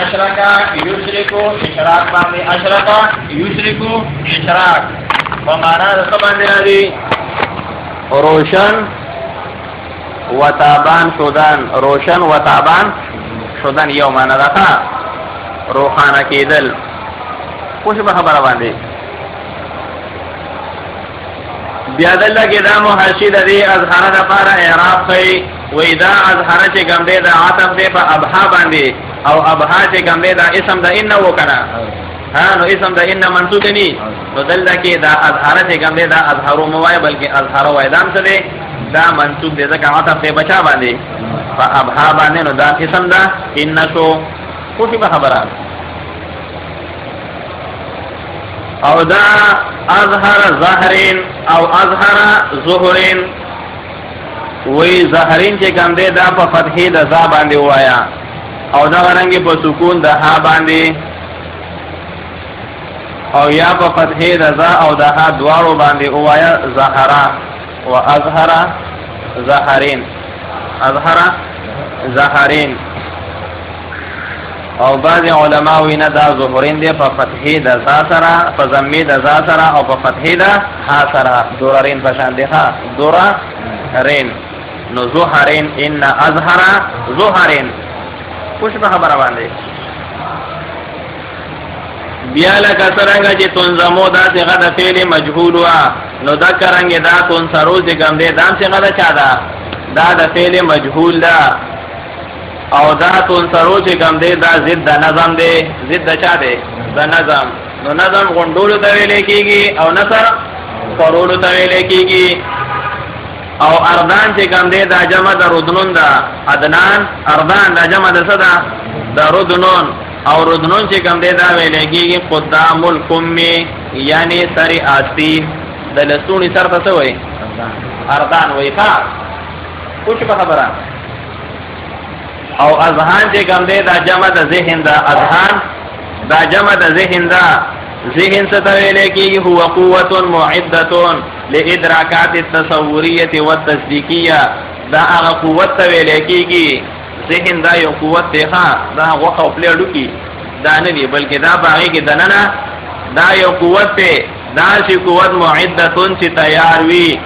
اشرکا یشرکو اشراک باندې اشرکا یشرکو اشراک په معنا د څه باندې راځي روشن وتابان شدن روشن وتابان شدن یو معنا ده روخانه کېدل خوش به خبره باندې بیا دلته کې دا محشی د دې اظهار لپاره اعراب کوي وې دا اظهار چې کوم دی دا عطف دی په ابها باندې او ابها چې کوم دی دا اسم د ان وکړه نو اسم د ان منصوب دی نو دلته کې دا اظهار چې کوم دی دا اظهار موای بلکې اظهار وای دا څه دی دا منصوب دی ځکه عطف دی بچا باندې په ابها باندې نو دا اسم دا ان شو خوشي به خبره او دا اظهر ظاهرین او اظهر ظهرین وی ظاهرین چې کوم دی دا په فتحې د ذا باندې وایا او دا رنګ په سکون د ها باندې او یا په فتحې د ذا او د ها دواړو باندې وایا ظاهرا و اظهر ظاهرین اظهر ظاهرین او بعض علماء وینا دا ظهورین دی په فتحې د ذا سره په ضمې د ذا سره او په فتحې د ها سره دورارین په شان دی ها دورارین نو ظهرین ان اظهر ظهرین خوش به خبره باندې بیا لکه څنګه چې تنظمو دا څنګه د فعل مجهول وا نو دا کرانګه دا تنصرو چې کوم دی دا څنګه دا چا دا د فعل مجهول دا او دا تنصرو چې کوم دی دا ضد نظم دی ضد چا دی د نظم نو نظم غونډولو ته ویل کېږي او نصر قرولو ته ویل کېږي او اردان چې کوم دی دا جمع د ردنون دا ادنان اردان دا جمع د صدا د ردنون او ردنون چې کوم دی دا ویل کېږي قدام القم یعنی سری آستین د لسونی سر ته څه وایي اردان وایي ښه خوش په خبره او اذهان چې کوم دی دا جمع د ذهن دا اذهان دا جمع د ذهن دا ذهن څه ته ویل کېږي هو قوة معدة لادراکات التصوریه والتصدیقیه دا هغه قوت ته ویل کېږي ذهن دا یو قوت دی ښه دا غوښه او پلیړو کې دا نه دی بلکې دا باغې کې دننه دا یو قوت دی دا چې قوت معدة چې تیار وي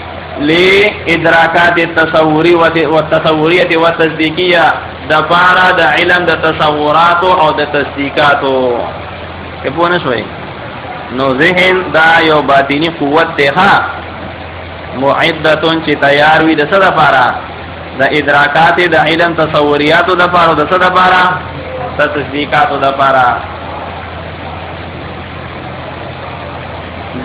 لادراکات التصوریه والتصدیقیه د پاره د علم د تصورات او د تصدیقاتو په پونه شوي نو ذهن دا یو باطینی قوت دی ها معدتون چې تیار وي د څه لپاره د ادراکات د علم تصوریاتو د لپاره د څه لپاره د تصدیقاتو د لپاره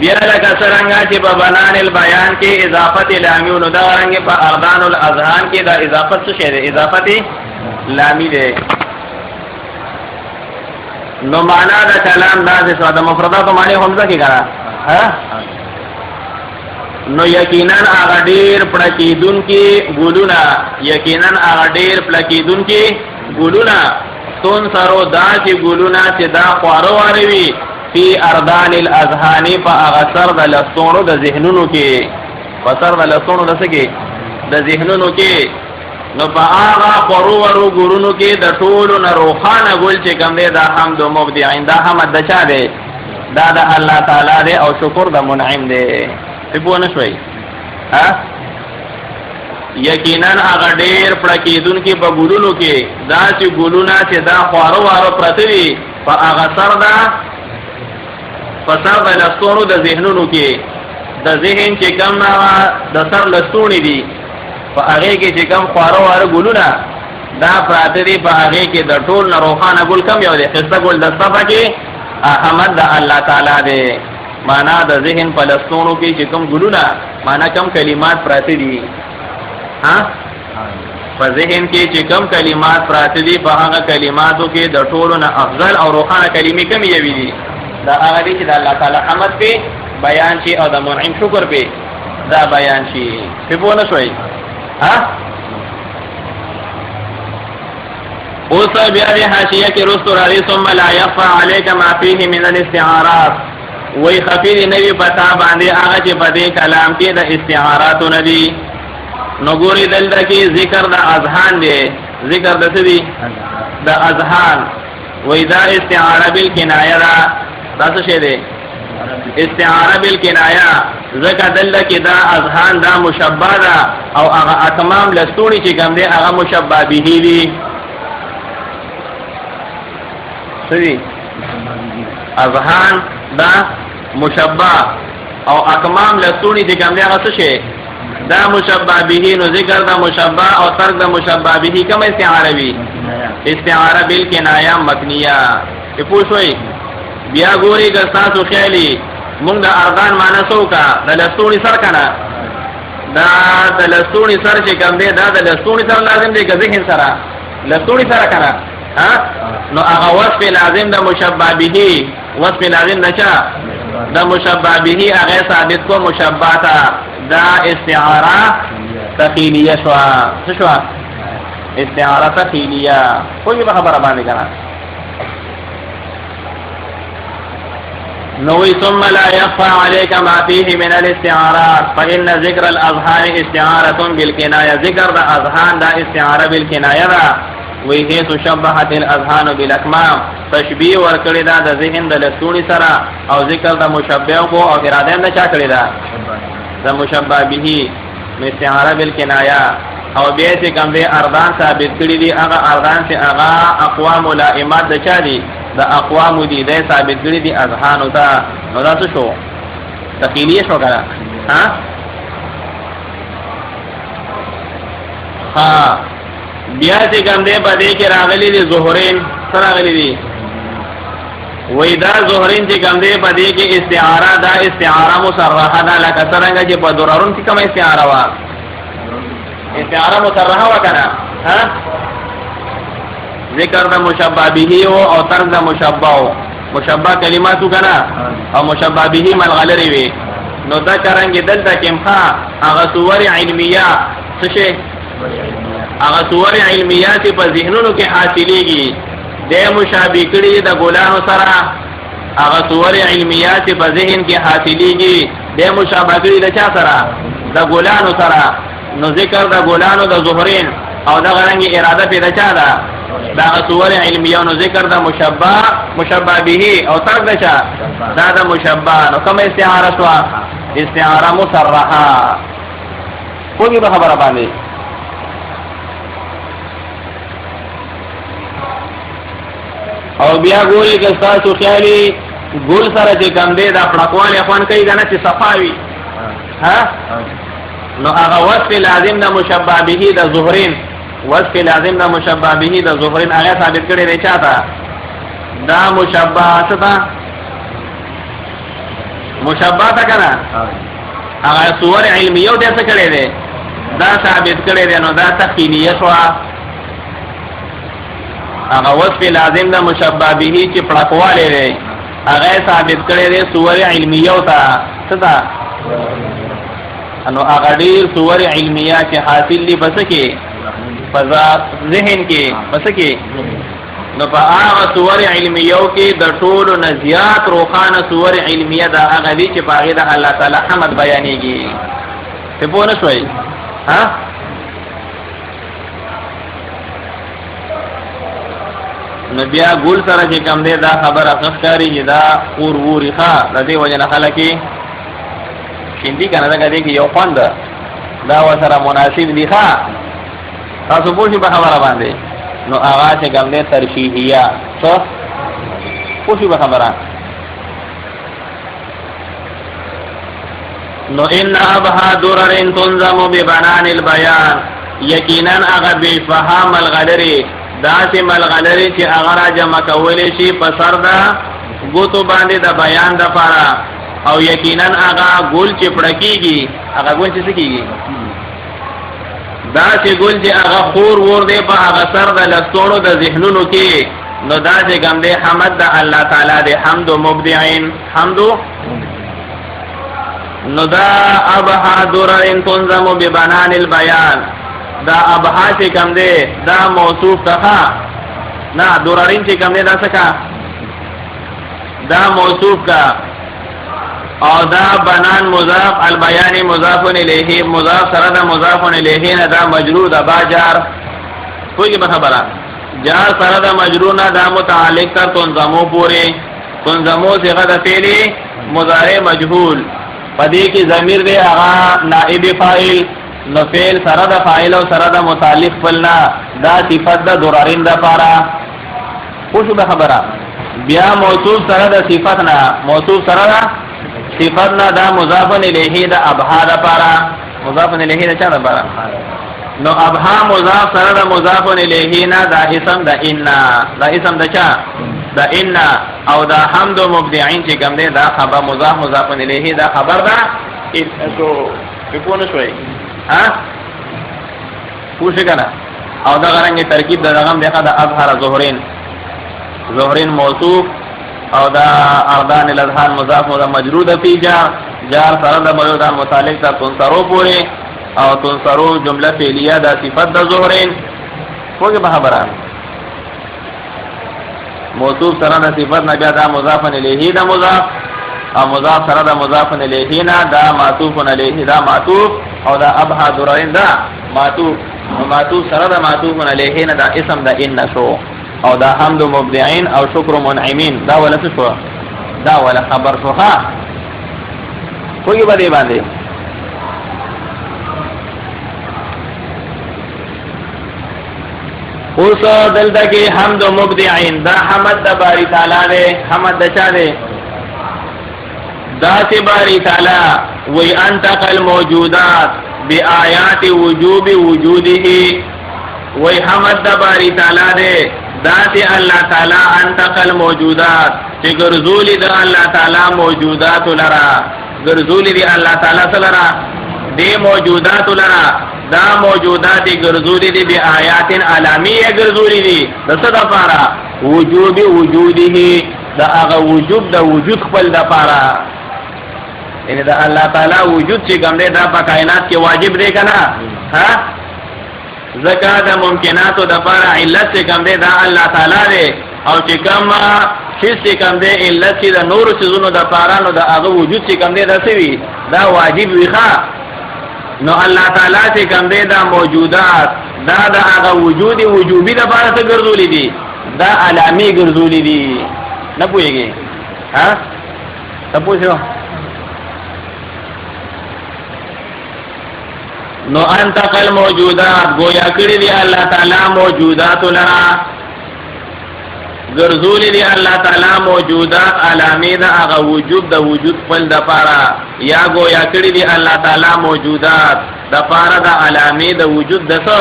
بیا لکه څنګه چې په بنان البیان کې اضافت لامی نو دا رنګ په اردان الاذهان کې دا اضافت څه شی دی اضافت لامی دی نو معنا دا کلام دا د مفردات معنی هم ځکه کړه ها نو یقینا هغه ډیر پړکیدون کې ګولونه یقینا هغه ډیر پړکیدون کې ګولونه تون سرو دا چې ګولونه چې دا خوارو واروي فی اردان الاذهان فاغسر د لسونو د ذهنونو کې فسر د لسونو د سګي د ذهنونو کې نو په هغه قرورو ګورونو کې د ټولو نه روخانه ګل چې کوم دی دا حمد مبدعين دا حمد د چا دی دا د الله تعالی دی او شکر د منعم دی په نه شوي ها یقینا هغه ډیر پړکیدون کې په ګورونو کې دا چې ګولونه چې دا خوارو وارو پرتوي په هغه سر دا فسر د لسونو د ذهنونو کې د ذهن چې کم د سر لسونی دي په هغه کې چې کم خوارو وارو ګلونه دا پراته دي په هغه کې د ټول نه روخانه ګل کم یو دی خسته ګل د صفه کې احمد د الله تعالی دی معنا د ذهن په لسونو کې چې کم ګلونه معنا کم کلمات پراته دي ها په ذهن کې چې کم کلمات پراته دي په هغه کلماتو کې د ټول نه افضل او روخانه کلمې کم یوي دي دا هغه دي چې د الله تعالی حمد په بیان شي او د منعم شکر په دا بیان شي په بونه شوي ها اوس بیا د حاشیه کې رسول الله ثم لا يخفى عليك ما فيه من الاستعارات وای خفي نبی پتا باندې هغه چې په دې کلام کې د استعارات ندي نو ګوري دلته کې ذکر د اذهان دی ذکر د څه دی د اذهان و اذا استعاره بالکنایه دا څه شی دی استعاره بالکنایه زکه دلته کې دا اذهان دا مشبہ ده او هغه اتمام لستونی چې کوم دی هغه مشبہ به دي سړي اذهان دا مشبہ او اتمام لستونی چې کوم دی هغه څه شی دا مشبہ به نو ذکر دا مشبہ او ترک دا مشبہ به کوم استعاره وی استعاره بالکنایه مبنیه په پوښوي بیا ګوري که تاسو خیالي مونږ د ارغان معنا سوکا د لستونی سر کنه دا د لستونی سر چې کوم دی دا د لستونی سر لازم دی که ذهن سره لستونی سره کنه ها نو هغه وصف لازم د مشبہ به وصف لازم نشه د مشبہ به هغه ثابت کو مشبہ تا دا استعاره تخیلیه شو استعاره تخیلیه کوئی به خبره باندې کنه نوی ثم لا يخفى عليك ما فيه من الاستعارات فإن ذكر الأذهان استعارة بالكناية ذكر الأذهان دا استعارة بالكناية دا وحيث شبهت الأذهان بالأكمام تشبيه ورکړی دا د ذهن د لستونی سره او ذکر د مشبه کو او ارادین د چا کړی دا د مشبه به استعاره بالکنایه او بیا چې کوم دی اردان ثابت کړی دی هغه اردان چې هغه اقوام لائمات د چا دی د اقوام دی د ثابت کړی دی اذهان او تا نو دا څه شو تقیلیه شو کنه ها بیا چې کوم دی په دې کې راغلي دي ظهورین سره راغلي دي وې دا ظهورین چې کوم دی په دې کې استعاره دا استعاره مصرحه ده لکه څنګه چې په درارون کې کوم استعاره وا استعاره مصرحه وکنه ها ذکر د مشبہ به او ترک د مشبہ مشبہ کلماتو کنه او مشبہ به ملغلری وي نو دا څنګه دلته کې مخه هغه صور علمیه څه شي هغه صور علمیات په ذهنونو کې حاصلېږي د مشابه کړي د ګلانو سره هغه صور علمیات په ذهن کې حاصلېږي د مشابه کړي د چا سره د ګلانو سره نو ذکر د ګلانو د ظهورین او د غرنګ اراده په چا ده دا صور علمیه نو ذکر د مشبہ به او ترک د چا دا د مشبہ نو کوم استعاره شو استعاره مصرحه کومه خبره باندې او بیا ګوري که تاسو خیالي ګول سره چې کوم دی دا پړکواله خوان کوي کنه چې صفاوي ها نو هغه وصف لازم د مشبہ به د ظهورین وصف لازم د مشبہ به د ظهورین هغه ثابت کړي دی چاته دا مشبہ څه مشبہ تا کنه هغه صور علمیه د څه کړي دی دا ثابت کړي دی نو دا تخیلیه شو هغه وصف لازم د مشبہ به چې پړکواله دی هغه ثابت کړي دی صور علمیه او تا څه انو هغه ډیر صور علمیه چې حاصل دي بس کې فضا ذهن کې بس کې نو په هغه صور علمیه کې د ټولو نزيات روخانه صور علمیه دا هغه دي چې په هغه د الله تعالی حمد بیانېږي ته پوه نه شوي ها نو بیا ګول سره چې کوم دی دا خبره ښکاري چې دا اور ووري ښه د دې وجه نه خلک شیندي کنه دا کې یو خوند دا وسره مناسب دي ښه تاسو پوښي په خبره باندې نو هغه چې کوم دی ترشیحیه څه پوښي په خبره نو ان ابها درر تنظم ببنان البيان یقینا هغه بفهام الغدری داسې ملغلری چې هغه را جمع کولی شي په سر د ګوتو باندې د بیان دپاره او یقینا هغه ګول چې پړکېږي هغه ګول چې څه کېږي داسې ګول چې هغه خور ور دی په هغه سر د لستوڼو د ذهنونو کې نو داسې کوم دی حمد د الله تعالی دی حمد مبدعین حمد نو دا ابها درر تنظم ببنان البیان دا ابها چې کوم دی دا موصوف کها نه دررین چې کوم دی دا څه دا موصوف کا او دا بنان مضاف البیان مضاف الیه مضاف سره دا مضاف الیه نه دا مجرور دا باجار کوئی به خبره جار سره د مجرور دا متعلق تر تنظمو پورې تنظمو صيغه د فعل مضارع مجهول پدې کې ضمیر دی هغه نائب فاعل نو فعل سره د فاعل او سره د متعلق فلنا دا صفت د ضررین د پاره خوشو به خبره بیا موصوف سره د صفتنا موصوف سره د صفتنا دا مضاف الیه د ابها د پاره مضاف الیه د چا د پاره نو ابها مضاف سره د مضاف الیه نه دا اسم د ان دا اسم د چا دا ان او دا حمد مبدعين چې کوم دی دا خبر مضاف الیه دا خبر دا تو په پونه شوي ها پوښه کنه او دا غرانګي ترکیب دا رقم دغه د اظهر ظهرين موصوف او دا اردان الاذهان مضاف مجرور فی جار سره د موجود متعلق تر تنصرو پورې او تنصرو جمله فعلیه دا صفت د ظهرين وګه به خبره موصوف سره د صفت نه بیا دا مضاف الیه دا مضاف او مضاف سره د مضاف الیه نه دا معطوف الیه دا معطوف او دا ابها درین دا معطوف سره د معطوف الیه نه دا اسم د ان شو او دا حمد مبدعين او شکر منعمين دا ولا شو دا ولا خبر شو ها کوئی باندې باندې اوس دلته کې حمد مبدعين دا حمد د باری تعالی دی حمد د چا دی ذات باری تعالی وی انتقل موجودات بآیات وجوب وجوده وی حمد د باری تعالی دی ذات الله تعالی انتقل موجودات چې ګرځولې د الله تعالی موجودات لرا ګرځولې دی الله تعالی لرا دې موجودات لرا دا موجودات ګرځولې دي به آیات علامیه ګرځولې دي د څه لپاره وجوب وجوده دا هغه وجوب د وجود خپل د لپاره ان دا الله تعالی وجود چې کوم دی دا په کائنات کې واجب دی کنه ها زکات ممکناتو د لپاره علت چې کوم دی دا الله تعالی دی او چې کوم چې کوم دی علت چې د نور سيزونو د لپاره نو دا هغه وجود چې کوم دی دا څه وی دا واجب وی ښا نو الله تعالی چې کوم دی دا موجودات دا هغه وجودي وجوبي د لپاره څه ګرځولې دي دا علامی ګرځولې دي نه پوهیږي ها تاسو نو انتقل موجودات گویا کړی دی الله تعالی موجودات لرا ګرځولې دی الله تعالی موجودات علامی دا هغه وجود د وجود خپل د پاره یا گویا کړی دی الله تعالی موجودات د پاره د علامی د وجود د څه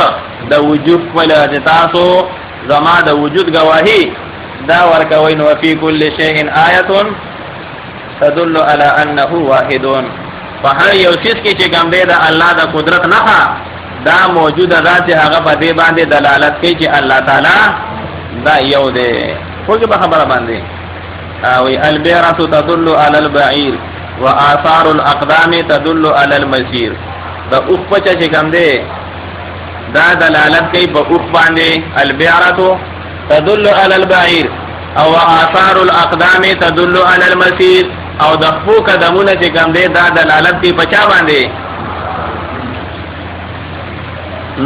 د وجود خپل د تاسو زما د وجود گواهی دا ورکوي نو فی کل شیء آیه تدل علی انه واحد په هر یو شی کې چې کوم دی د الله د قدرت نه دا موجوده ذات هغه په دې باندې دلالت کوي چې الله تعالی دا یو دی خوږه به خبره باندې او البیرة تدل علی البعیر واثار الاقدام تدل علی المسیر دا اوخ پچا چې کوم دی دا دلالت کوي په اوخ باندې البیرة تدل علی البعیر او آثار الاقدام تدل علی المسیر او د خپو قدمونه چې کوم دی دا دلالت کوي په چا باندې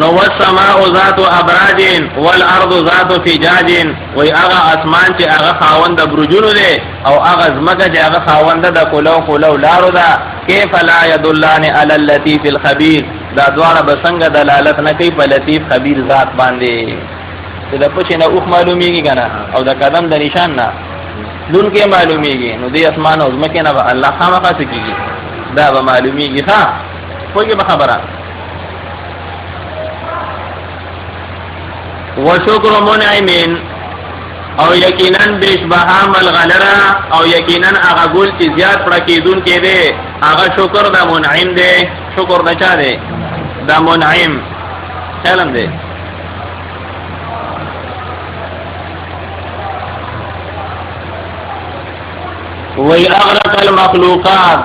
نو والسماء ذات ابراج والارض ذات فجاج وی هغه اسمان چې هغه خاوند د برجونو دی او هغه ځمکه چې هغه خاوند د کولو لارو ده کیف لا يدلان علی اللطیف الخبیر دا دواړه بسنګ دلالت نه کوي په لطیف خبیر ذات باندې چې د پښې نه اوخ معلومیږي کنه او د قدم د نشان نه لون کې معلومیږي نو دې اسمان او ځمکه نه الله خامخا سکیږي دا به معلومیږي ها کومه به خبره وشکر منعمین او یقینا بشبها ملغلرا او یقینا هغه ګل چې زیات پړکیدون کې دی هغه شکر د منعم دی شکر د چا دی د منعم علم دی وی اغرق المخلوقات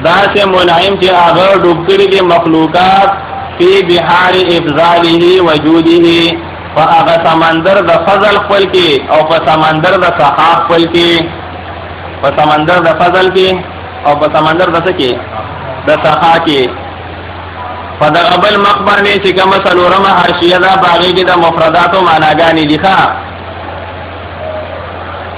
دا سے منعم چې هغه ډوب کړي دي مخلوقات فی بحار افضاله وجوده فاغا سمندر د فضل خپل کې او په سمندر د سخا خپل کې په سمندر د فضل کې او په سمندر د څه کې د سخا کې فدغبل مخبر نه چې کوم سلورمه حاشیه دا باغی کې د مفردات او معناګانی دي ښا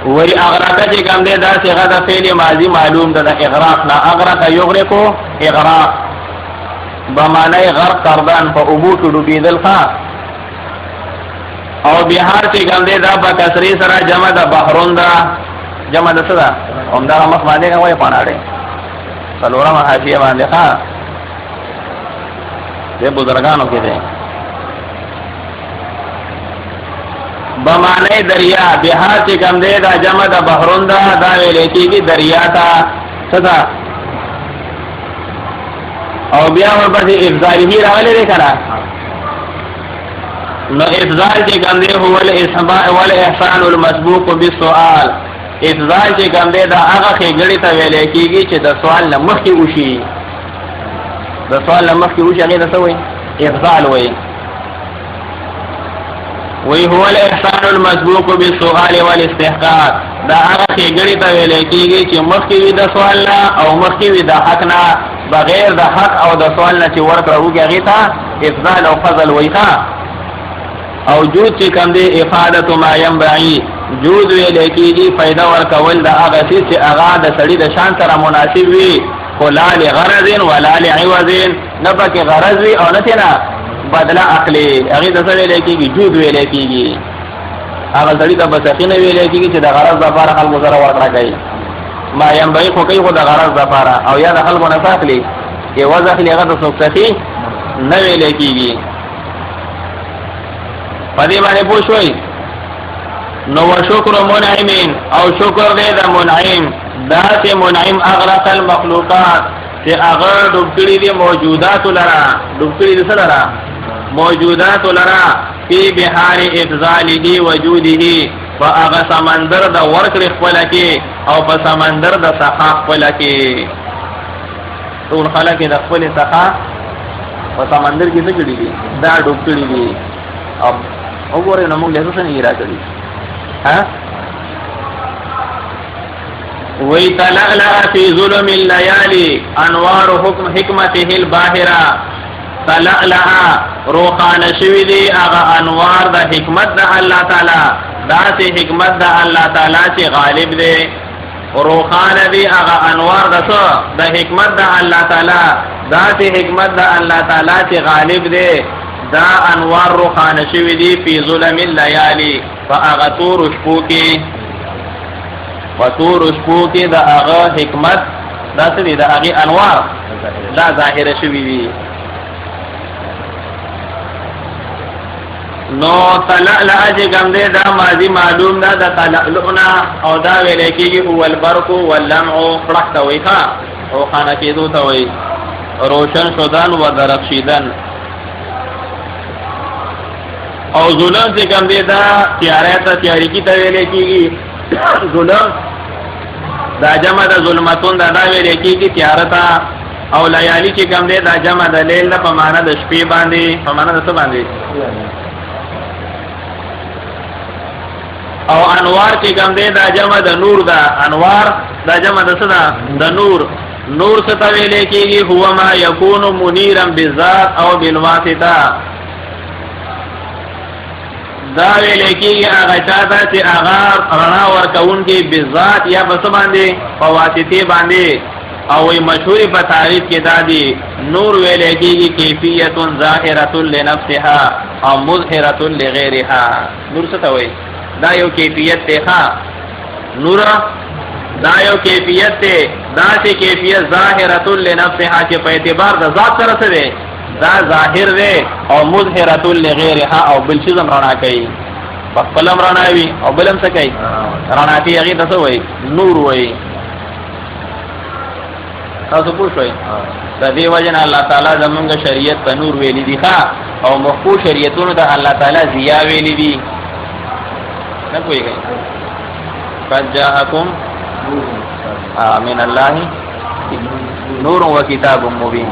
وی اغراق چې کوم دی دا صيغه د فعل ماضی معلوم ده د اغراق نه اغراق یغرقو اغراق بمعنی غرق کردن په ابو ډوبیدل ښا او بهار چې کوم دی دا په کسری سره جمع د بحرون دا جمع د څه ده هم دا مخ باندې کوي پاناړي سلورمه حاشیه باندې ښا دې بزرګانو کې دي بمعنی دریا بهار چې کوم دی دا جمع د بحرون دا ویل کېږي دریا ته څه او بیا ورپسې افضاله راغلی دی کنه نو افضال چې کوم دی هو الاحسان المسبوق بالسؤال افضال چې کوم دی دا هغه خېګړې ته ویل کېږي چې د سوال نه مخکې وشي د سوال نه مخکې وشي هغه څه وایي افضال وایي وی هو الاحسان المسبوق بالسؤال والاستحقاق دا هغه خېګړې ته ویل کېږي چې مخکې وي د سوال نه او مخکې وي د حق نه بغیر د حق او د سوال نه چې ورکړه وږي هغې ته افضال او فضل وایي او جود چې کوم دی افادة ما ينبغي جود ویل کېږي پیدا ورکول د هغه څه چې هغه د سړي د شان سره مناسب وي خو لا لغرض ولا لعوض نه پکې غرض وي او نه تېنه بدله اخلي هغې ته څه ویل کېږي جود ویل کېږي هغه سړي ته به سخي نه ویل کېږي چې د غرض دپاره خلکو سره ورکړه کوي ما ينبغي خو کوي خو د غرض دپاره او یا د خلکو نه څه اخلي عوض اخلي هغه ته څوک سخي نه ویل کېږي پدې باندې پوه شوي نو وشکر منعم او شکر دې د منعم دا چې منعم اغرق المخلوقات چې هغه ډوب کړي دي موجودات لرا ډوب کړي دي سره موجودات لرا فی بحار افضاله وجوده فاغه سمندر د ورکړې خپل کې او په سمندر د سخا خپل کې ټول خلک د خپل سخا په سمندر کې څه کړي دي دا ډوب کړي دي او وګورئ نو موږ له څه نه راځي ها ويتلألأ في ظلم الليالي انوار حكم حکمته الباهره تلألأ روخان شوی دی اغا انوار د حکمت د الله تعالی دا سه حکمت د الله تعالی چې غالب دی روخان دی اغا انوار د حکمت د الله تعالی دا سه حکمت د الله تعالی چې غالب دی دا انوار روخان شوی دی فی ظلم الليالي فاغتور شپو کې وتور شپو کې د هغه حکمت دا څه دی د هغه انوار دا ظاهر شوی وي نو تلألأ چې کوم دی دا ماضی معلوم ده د تلألؤنا او دا ویل کېږي هو البرق واللمع فرق ته وایي ښه روښانه کېدو ته وایي روشن شدن و درخشیدن او ظلم چې کوم دی دا تیاره ته تیاریکی ته ویل کېږي ظلم دا جمع د ظلمتون دا ویل کېږي تیاره ته او لیالي چې کوم دی دا جمع د لیل ده په معنا د شپې باندې په معنا د څه باندې او انوار چې کوم دی دا جمع د نور ده انوار دا جمع د څه ده د نور نور څه ته ویل کېږي هو ما یکون منیرا بالذات او بالواسطه دا ویل کېږي هغه چاته چې هغه رڼا ورکون کې بالذات یا په څه باندې په واسطې باندې او مشهور په تعریف کې دا دی نور ویل کېږي کیفیت ظاهره لنفسها او مظهره لغیرها نور څه ته وایي دا یو کیفیت دی ښا نور دا یو کیفیت دی دا چې کیفیت ظاهره لنفسها چې په اعتبار د ذات سره څه دی دا ظاهر دی او مظهره لغیرها او بل شي رڼا کوي په خپل رڼا وي او بل هم څه کوي رڼا کوي هغه څه وایي نور وایي تاسو پوه شئ د دې وجه نه الله تعالی زمونږ شریعت ته نور ویلي دي ښا او مخفو شریعتونو ته الله تعالی ضیا ویلي دي نه پوهیږئ قد جاءکم من الله نور و کتاب مبین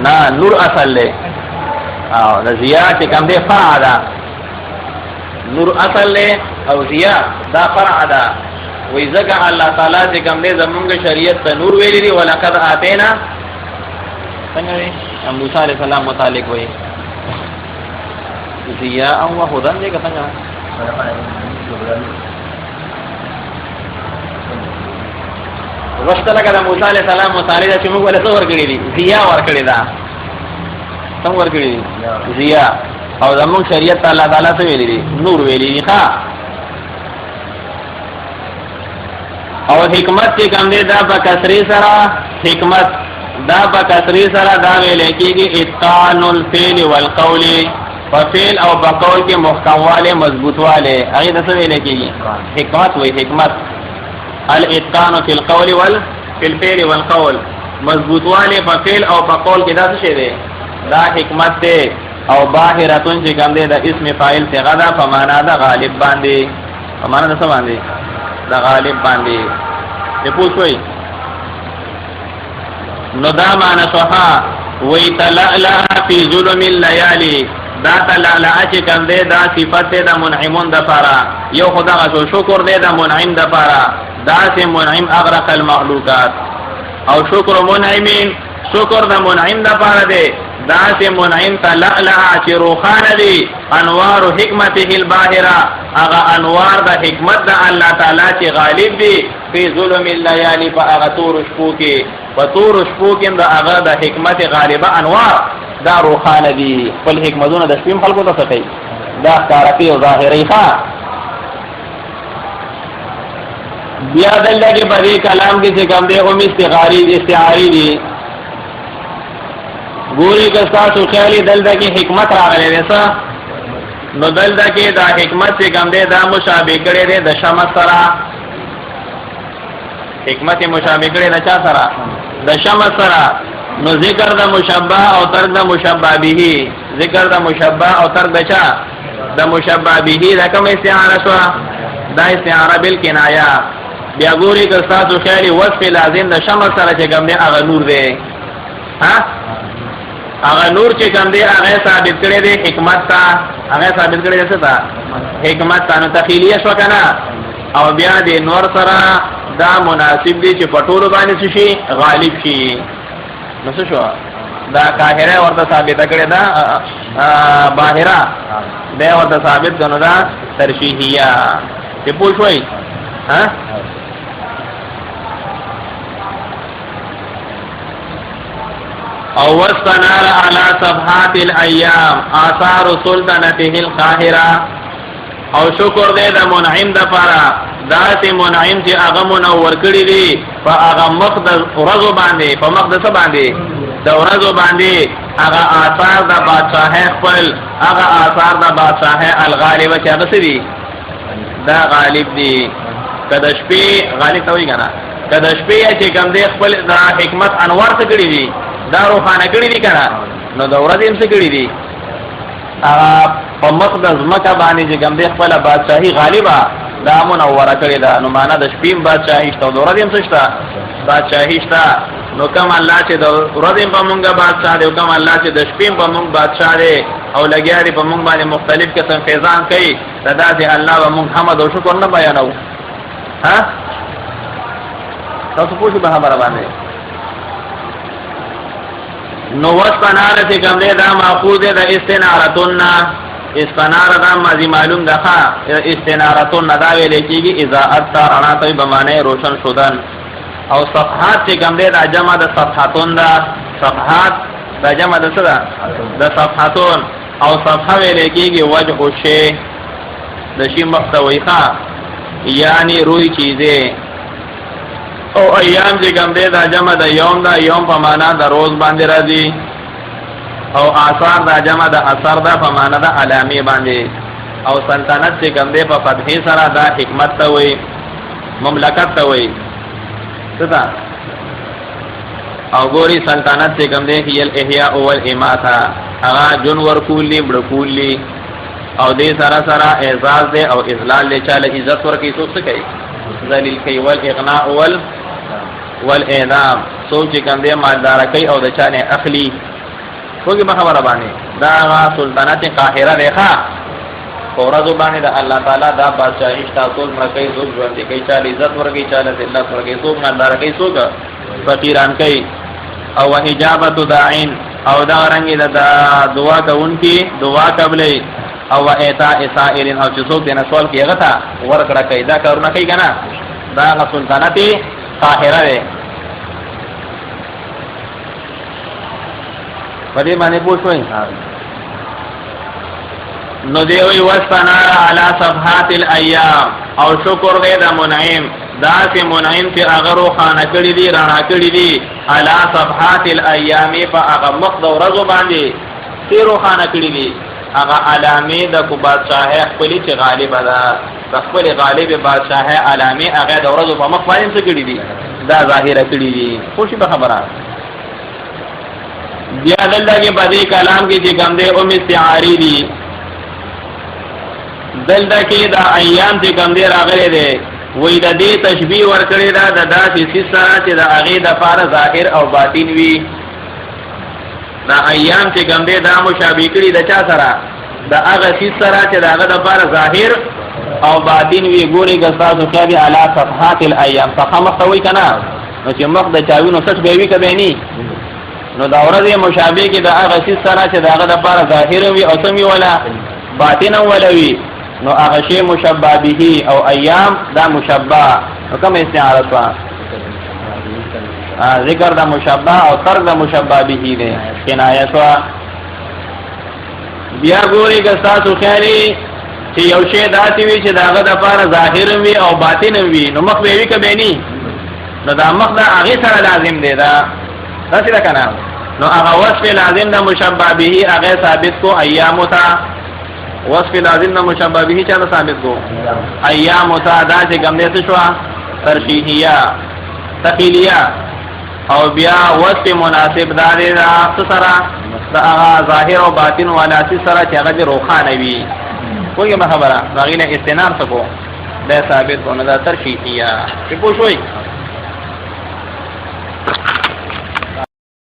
نا نور اصل له او د ضیا چې کوم دی فرع ده نور اصل له او ضیا دا فرع ده وی ځکه الله تعالی چې کوم دې زمونږ شریعت ته نور ویلي دي ولقد آتینا څنګه دی موسی علیہ السلام متعلق وی ضیاء او هدى دې څنګه وشته لکه د موسی علیہ السلام متعلق چې موږ ولې څو ورکړي دي ضیاء ورکړي دا څنګه ورکړي دي ضیاء او زمونږ شریعت الله تعالی څه ویلي دي نور ویلي دي ښا او حکمت چې کوم دی دا په کسری سره حکمت دا په کسری سره دا ویل کېږي اتقان الفعل والقول په فعل او په قول کې محکمواله مضبوطواله هغه د څه ویل کېږي حکمت وی حکمت الاتقان فی القول فی الفعل والقول مضبوطواله په فعل او په قول کې دا څه دی دا حکمت دی او باهرتون چې کوم دی د اسم فاعل څخه دا په معنا دا غالب باندې په معنا د څه باندې دا غالب باندې دې پوښوي نو دا معنا صحا وی تلألأ فی ظلم الليالي دا تلألأ چې کوم دی دا صفت د منعمون د پاره یو خدا غو شکر دی د منعم د پاره دا چې منعم اغرق المخلوقات او شکر منعمین شکر د منعم د پاره دی دا چې منعم تلألأ چې روخانه دی انوار حکمته الباهره هغه انوار د حکمت د الله تعالی چې غالب دی په ظلم الليالي په هغه تور شپو کې په تور شپو کې د هغه د حکمت غالبه انوار دا روخانه دي خپل حکمتونه د شپې خلکو ته کوي دا ښکارپی او ظاهري ښه بیا دلته په دې کلام کې چې کوم دی هم استعاری دي ګوري که تاسو خیالي دلته کې حکمت راغلی دی څه نو دلته کې دا حکمت چې کوم دی دا مشابه کړی دی د شمس سره حکمت مشابه کړی د چا سره د شمس سره نو ذکر د مشبہ او ترک د مشبہ به ذکر د مشبہ او ترک د چا د مشبہ به دا کوم استعاره شو دا استعاره بالکنایه بیا ګوري که تاسو خیالي وصف لازم د شمس سره چې کوم دی هغه نور دی ها هغه نور چې کوم دی هغه ثابت کړی دی حکمت تا هغه ثابت کړی دی څه تا حکمت تا نو تخیلیه شو کنه او بیا د نور سره دا مناسب دی چې پټولو باندې شي غالب شي نو څه شو دا قاهره ورته ثابت کړی دا باهره دا ورته ثابت کنه دا ترشیحیه چې پوښوي ها او واستنار على صفحات الايام آثار سلطنته القاهره او شکر دې د منعم د پاره ذات منعم چې هغه منور کړی دی په هغه مقدس ورځو باندې په مقدس باندې د ورځو باندې هغه آثار د بادشاہ خپل هغه آثار د بادشاہ الغالب چې هغه سړي دا غالب دی کله شپې غالب ته وی کنه کله شپې چې کوم دې خپل د حکمت انوار څخه کړی دی دا روحانه کړی دي کنه نو د ورځې هم څه کړی دي په مقدس مکه باندې چې کوم دې خپل بادشاہي غالبا دا منوره کړی دا نو معنا د شپې بادشاہي شته د ورځې هم څه شته بادشاہي شته نو کوم الله چې د ورځې په مونږه بادشاہ دی او کوم الله چې د شپې په مونږ بادشاہ دی او لګیا دی په مونږ باندې مختلف قسم فیضان کوي دا چې الله و مونږ حمد او شکر نه بیانو ها تاسو پوښتنه به خبره باندې نو واستناره چې کوم دی دا ماخوذ ده د استنارتون استناره دا ماضی معلوم ده استنارتون دا ویل کېږي اذا اثرنا ته به معنی روشن شدن او صفحات چې کوم دی دا جمع د صفحاتون دا صفحات دا جمع د څه ده د صفحاتون او صفحه ویل کېږي وجه شی د شی محتوی ښه یعنی روی چیزه او ایام چې کوم دی دا جمع د یوم دا یوم په معنا د روز باندې راځي او آثار دا جمع د اثر دا په معنا د علامه باندې او سلطنت چې کوم دی په فتحې سره دا حکمت ته وي مملکت ته وي څه او ګوري سلطنت چې کوم دی هي الاحیاء والاماته هغه جن ور کولی بڑ کولی او دې سره سره اعزاز دی او اذلال له چاله عزت ورکې څه کوي ذلیل کوي والاغناء والاعدام سوچ کوم دی مالدار کوي او د چانه اخلي کومه خبره باندې دا سلطنت قاهره ده ورځو باندې د الله تعالی دا بادشاہي تاسو مرکې زوج باندې کوي چاله عزت ورګي چاله ذلت ورګي څوک نه دار کوي څوک فقیران کوي او اجابت داعین او دا رنګ د دعا کوونکی دعا قبلې او ایتاء سائلین او چې څوک دې سوال کوي هغه ته ورکړه کوي دا کارونه کوي کنه دا سلطنت قاهره ده پدې باندې پوښوي نو دی وی وستنا علی صفحات الایام او شکر دې د منعم دا چې منعم چې هغه روخانه کړی دی رانا کړی دی علی صفحات الایام په هغه مخد ورځو باندې چې روخانه کړی دی هغه علامه د کو بادشاہ خپل چې غالب ده خپل غالب بادشاہ علامه هغه د ورځو په مخ باندې څه کړی دی دا ظاهره کړی دی خوشي به خبره بیا دلته په دې کلام کې چې کوم دې او استعاری دي دلته کې دا ایام چې کوم دې راغلي دي وې د دې تشبیه ورکړی دا د داسې سره چې د هغه د فار ظاهر او باطن وي دا ایام چې کوم دې دا مشابه کړي د چا سره د هغه سره چې د هغه د فار ظاهر او باطن وی ګوري ګساسو کې علی صفحات الایام صفحه مخوي کنا نو چې مخ د چاوینو سټ به وی کبه ني نو دا ورځې مشابه کې د هغه سره چې د هغه د فار ظاهر وي او سمي ولا باطن ولا وي نو هغه شی مشبہ به او ایام دا مشبہ نو کوم استعاره وا ذکر دا مشبہ او ترک دا مشبہ به دی کنایه وا بیا ګوري ګساسو خیالي چې یو شی داسې وي چې داغه د پاره ظاهر وي او باطن وي نو مخ به وي کبه ني نو دا مخ دا هغه سره لازم دی دا داسې دا کنه نو هغه وصف لازم دا مشبہ به هغه ثابت کو ایام تا وصف لازم دا مشبہ به چا ثابت کو ایام تا دا چې کوم دې شو ترشیحیه تقیلیه او بیا وصف مناسب دا دی دا سره دا ظاهر او باطن والا سره چې هغه روخانه وي کوئی خبره غیله استنار سکو دا ثابت کو نه دا ترشیحیه چې پوښوي